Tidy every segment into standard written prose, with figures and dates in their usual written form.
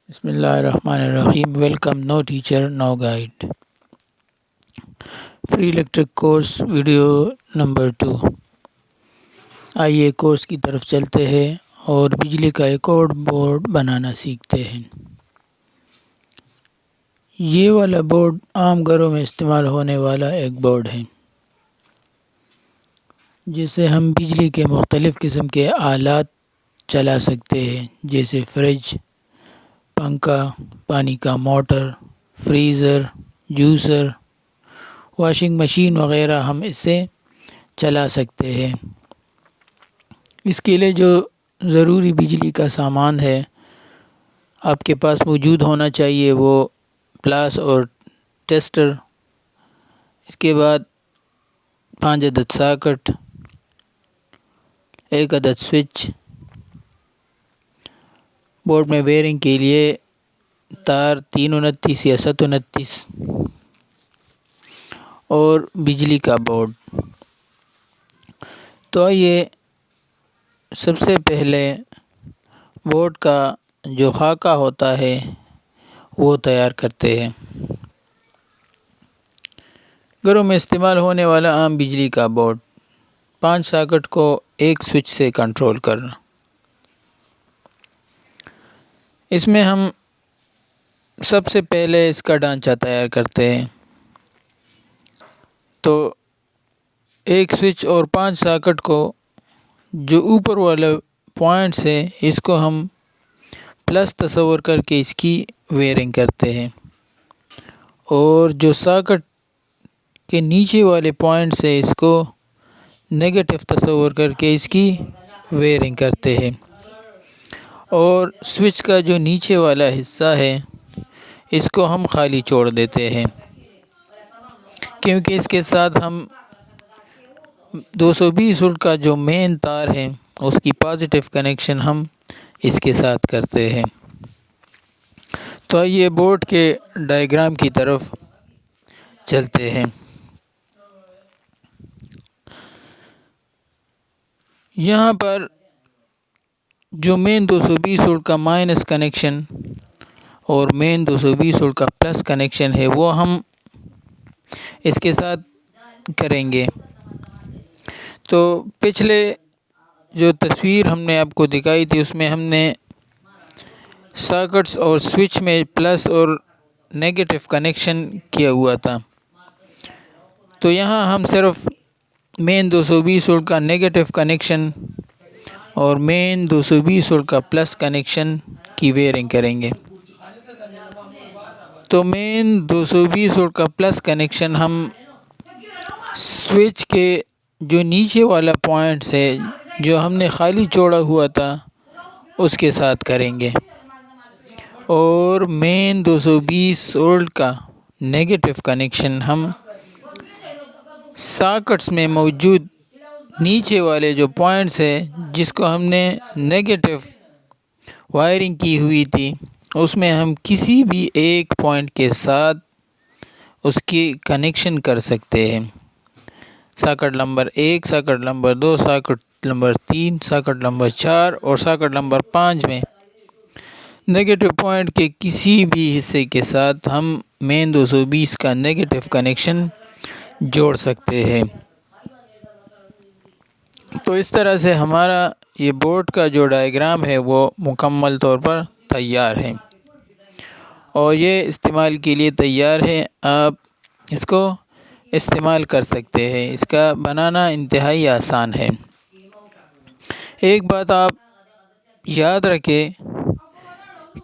بسم اللہ الرحمن الرحیم۔ Welcome, no teacher no guide, free electric course video number 2۔ آئیے کورس کی طرف چلتے ہیں اور بجلی کا ایک اور بورڈ بنانا سیکھتے ہیں۔ یہ والا بورڈ عام گھروں میں استعمال ہونے والا ایک بورڈ ہے، جس سے ہم بجلی کے مختلف قسم کے آلات چلا سکتے ہیں، جیسے فریج، پنکھا، پانی کا motor, freezer, juicer, washing machine وغیرہ ہم اس سے چلا سکتے ہیں۔ اس کے لیے جو ضروری بجلی کا سامان ہے آپ کے پاس موجود ہونا چاہیے، وہ پلاس اور ٹیسٹر، اس کے بعد 5 عدد ساکٹ، 1 عدد سوئچ، بورڈ میں ویئرنگ کے لیے تار 329 یا 729 اور بجلی کا بورڈ۔ تو آئیے سب سے پہلے بورڈ کا جو خاکہ ہوتا ہے وہ تیار کرتے ہیں۔ گھروں میں استعمال ہونے والا عام بجلی کا بورڈ، 5 ساکٹ کو 1 سوئچ سے کنٹرول کرنا۔ اس میں ہم سب سے پہلے اس کا ڈھانچہ تیار کرتے ہیں۔ تو 1 سوئچ اور 5 ساکٹ کو جو اوپر والا پوائنٹس ہے اس کو ہم پلس تصور کر کے اس کی ویئرنگ کرتے ہیں، اور جو ساکٹ کے نیچے والے پوائنٹس ہے اس کو نیگیٹو تصور کر کے اس کی ویئرنگ کرتے ہیں، اور سوئچ کا جو نیچے والا حصہ ہے اس کو ہم خالی چھوڑ دیتے ہیں، کیونکہ اس کے ساتھ ہم 220 وولٹ کا جو مین تار ہے اس کی پازیٹیو کنیکشن ہم اس کے ساتھ کرتے ہیں۔ تو یہ بورڈ کے ڈائیگرام کی طرف چلتے ہیں۔ یہاں پر جو مین 220 وولٹ کا مائنس کنیکشن اور مین 220 وولٹ کا پلس کنیکشن ہے وہ ہم اس کے ساتھ کریں گے۔ تو پچھلے جو تصویر ہم نے آپ کو دکھائی تھی اس میں ہم نے ساکٹس اور سوئچ میں پلس اور نیگیٹو کنیکشن کیا ہوا تھا، تو یہاں ہم صرف مین 220 وولٹ کا نیگیٹو کنیکشن اور مین 220 وولٹ کا پلس کنیکشن کی ویئرنگ کریں گے۔ تو مین 220 وولٹ کا پلس کنیکشن ہم سوئچ کے جو نیچے والا پوائنٹس ہے جو ہم نے خالی چھوڑا ہوا تھا اس کے ساتھ کریں گے، اور مین 220 وولٹ کا نیگیٹو کنیکشن ہم ساکٹس میں موجود نیچے والے جو پوائنٹس ہے جس کو ہم نے نیگیٹو وائرنگ کی ہوئی تھی اس میں ہم کسی بھی ایک پوائنٹ کے ساتھ اس کی کنیکشن کر سکتے ہیں۔ Socket number 1، socket number 2، socket number 3، socket number 4 اور ساکٹ نمبر 5 میں نیگیٹو پوائنٹ کے کسی بھی حصے کے ساتھ ہم مین 220 کا نیگیٹو کنیکشن جوڑ سکتے ہیں۔ تو اس طرح سے ہمارا یہ بورڈ کا جو ڈائیگرام ہے وہ مکمل طور پر تیار ہے، اور یہ استعمال کے لیے تیار ہے۔ آپ اس کو استعمال کر سکتے ہیں، اس کا بنانا انتہائی آسان ہے۔ ایک بات آپ یاد رکھیں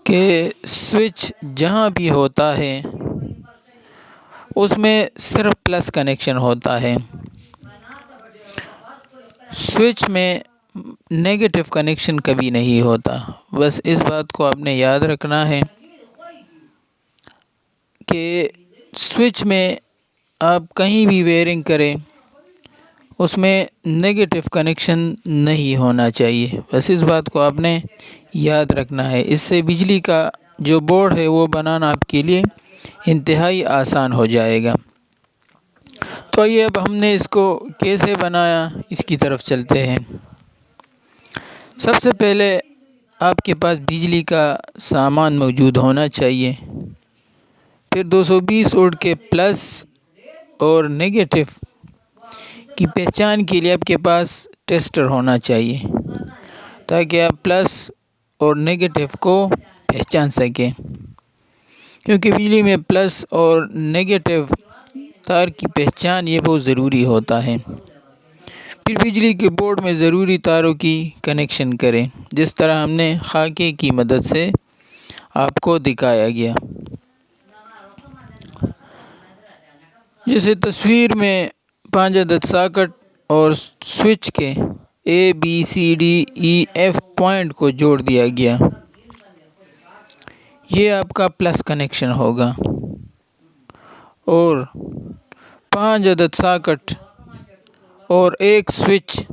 کہ سوئچ جہاں بھی ہوتا ہے اس میں صرف پلس کنیکشن ہوتا ہے، سوئچ میں نیگیٹو کنیکشن کبھی نہیں ہوتا۔ بس اس بات کو آپ نے یاد رکھنا ہے کہ سوئچ میں آپ کہیں بھی ویئرنگ کریں اس میں نیگیٹو کنیکشن نہیں ہونا چاہیے، بس اس بات کو آپ نے یاد رکھنا ہے۔ اس سے بجلی کا جو بورڈ ہے وہ بنانا آپ کے لیے انتہائی آسان ہو جائے گا۔ تو یہ اب ہم نے اس کو کیسے بنایا اس کی طرف چلتے ہیں۔ سب سے پہلے آپ کے پاس بجلی کا سامان موجود ہونا چاہیے۔ پھر 220 وولٹ کے پلس اور نیگیٹو کی پہچان کے لیے آپ کے پاس ٹیسٹر ہونا چاہیے تاکہ آپ پلس اور نیگیٹو کو پہچان سکیں، کیونکہ بجلی میں پلس اور نیگیٹو تار کی پہچان یہ بہت ضروری ہوتا ہے۔ پھر بجلی کے بورڈ میں ضروری تاروں کی کنیکشن کریں، جس طرح ہم نے خاکے کی مدد سے آپ کو دکھایا گیا۔ جیسے تصویر میں 5 عدد ساکٹ اور سوئچ کے ABCDEF پوائنٹ کو جوڑ دیا گیا، یہ آپ کا پلس کنیکشن ہوگا، اور 5 عدد ساکٹ اور ایک سوئچ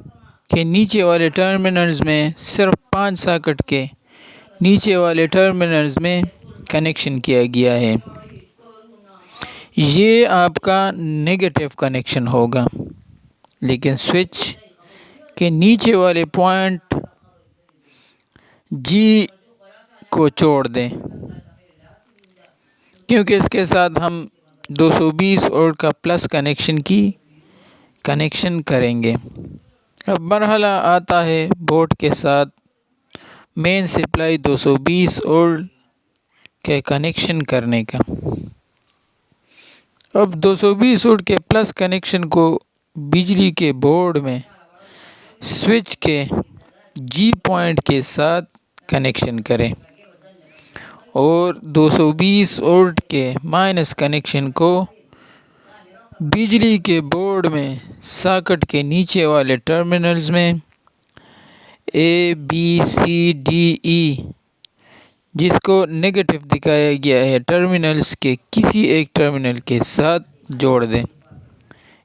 کے نیچے والے ٹرمینلز میں صرف 5 ساکٹ کے نیچے والے ٹرمینلز میں کنیکشن کیا گیا ہے، یہ آپ کا نیگیٹو کنیکشن ہوگا، لیکن سوئچ کے نیچے والے پوائنٹ G کو چھوڑ دیں، کیونکہ اس کے ساتھ ہم 220 وولٹ کا پلس کنیکشن کریں گے۔ اب مرحلہ آتا ہے بورڈ کے ساتھ مین سپلائی 220 وولٹ کے کنیکشن کرنے کا۔ اب 220 وولٹ کے پلس کنیکشن کو بجلی کے بورڈ میں سوئچ کے G پوائنٹ کے ساتھ کنیکشن کریں، اور 220 وولٹ کے مائنس کنیکشن کو بجلی کے بورڈ میں ساکٹ کے نیچے والے ٹرمینلز میں ABCDE، جس کو نیگیٹو دکھایا گیا ہے، ٹرمینلز کے کسی ایک ٹرمینل کے ساتھ جوڑ دیں۔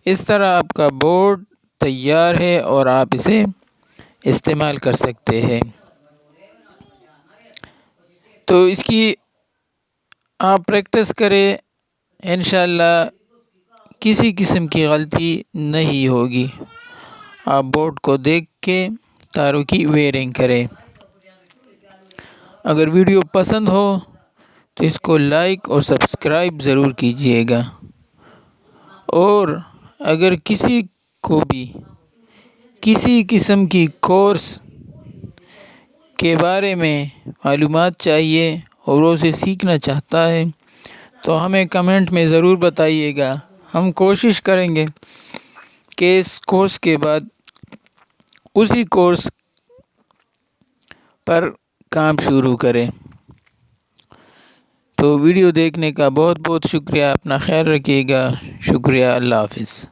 اس طرح آپ کا بورڈ تیار ہے اور آپ اسے استعمال کر سکتے ہیں۔ تو اس کی آپ پریکٹس کریں، انشاءاللہ کسی قسم کی غلطی نہیں ہوگی۔ آپ بورڈ کو دیکھ کے تاروں کی ویئرنگ کریں۔ اگر ویڈیو پسند ہو تو اس کو لائک اور سبسکرائب ضرور کیجیے گا، اور اگر کسی کو بھی کسی قسم کی کورس کے بارے میں معلومات چاہیے اور وہ اسے سیکھنا چاہتا ہے تو ہمیں کمنٹ میں ضرور بتائیے گا۔ ہم کوشش کریں گے کہ اس کورس کے بعد اسی کورس پر کام شروع کریں۔ تو ویڈیو دیکھنے کا بہت بہت شکریہ، اپنا خیال رکھیے گا، شکریہ، اللہ حافظ۔